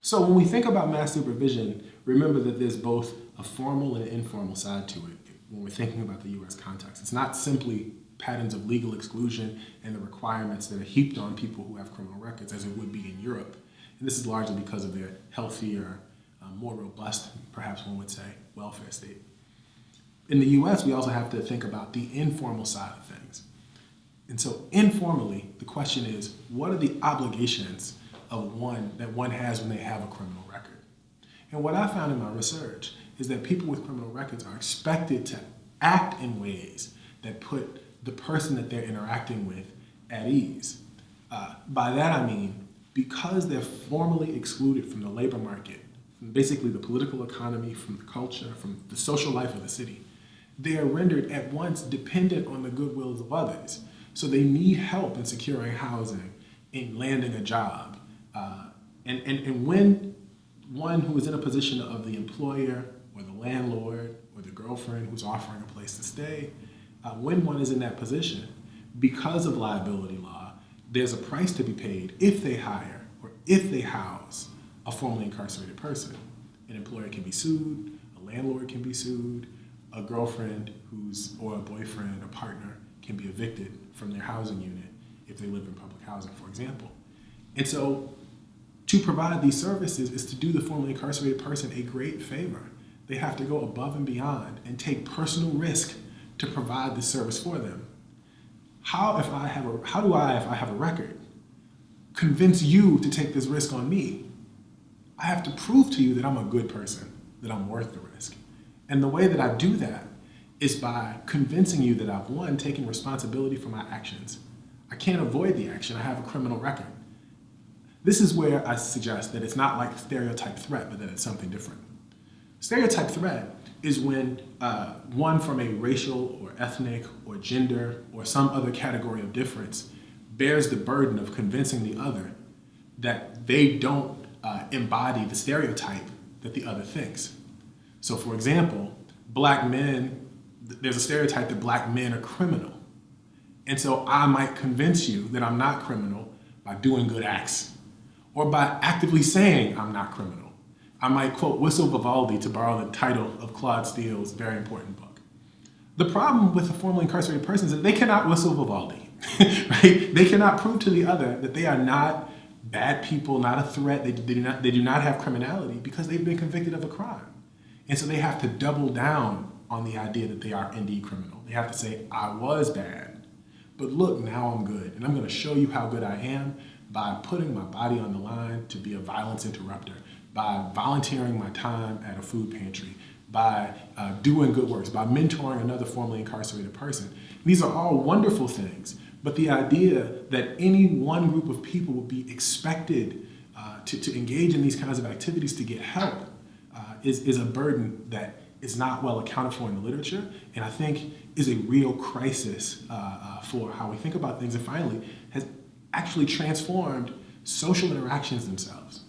So when we think about mass supervision, remember that there's both a formal and an informal side to it when we're thinking about the US context. It's not simply patterns of legal exclusion and the requirements that are heaped on people who have criminal records as it would be in Europe. And this is largely because of their healthier, more robust, perhaps one would say, welfare state. In the US, we also have to think about the informal side of things. And so informally, the question is, what are the obligations of that one has when they have a criminal record? And what I found in my research is that people with criminal records are expected to act in ways that put the person that they're interacting with at ease. By that I mean, because they're formally excluded from the labor market, from basically the political economy, from the culture, from the social life of the city, they are rendered at once dependent on the goodwills of others. So they need help in securing housing, in landing a job. And when one who is in a position of the employer or the landlord or the girlfriend who's offering a place to stay, when one is in that position, because of liability law, there's a price to be paid if they hire or if they house a formerly incarcerated person. An employer can be sued, a landlord can be sued, a girlfriend or a boyfriend or partner can be evicted from their housing unit if they live in public housing, for example. And so to provide these services is to do the formerly incarcerated person a great favor. They have to go above and beyond and take personal risk to provide the service for them. How do I, if I have a record, convince you to take this risk on me? I have to prove to you that I'm a good person, that I'm worth the risk. And the way that I do that is by convincing you that I've, one, taken responsibility for my actions. I can't avoid the action. I have a criminal record. This is where I suggest that it's not like stereotype threat, but that it's something different. Stereotype threat is when one from a racial or ethnic or gender or some other category of difference bears the burden of convincing the other that they don't embody the stereotype that the other thinks. So for example, black men, there's a stereotype that black men are criminal. And so I might convince you that I'm not criminal by doing good acts or by actively saying I'm not criminal. I might quote Whistle Vivaldi to borrow the title of Claude Steele's very important book. The problem with a formerly incarcerated person is that they cannot whistle Vivaldi, right? They cannot prove to the other that they are not bad people, not a threat. They do not have criminality because they've been convicted of a crime. And so they have to double down on the idea that they are indeed criminal. They have to say, I was bad, but look, now I'm good. And I'm going to show you how good I am by putting my body on the line to be a violence interrupter, by volunteering my time at a food pantry, by doing good works, by mentoring another formerly incarcerated person. These are all wonderful things, but the idea that any one group of people will be expected to engage in these kinds of activities to get help is a burden that is not well accounted for in the literature, and I think is a real crisis for how we think about things, and finally has actually transformed social interactions themselves.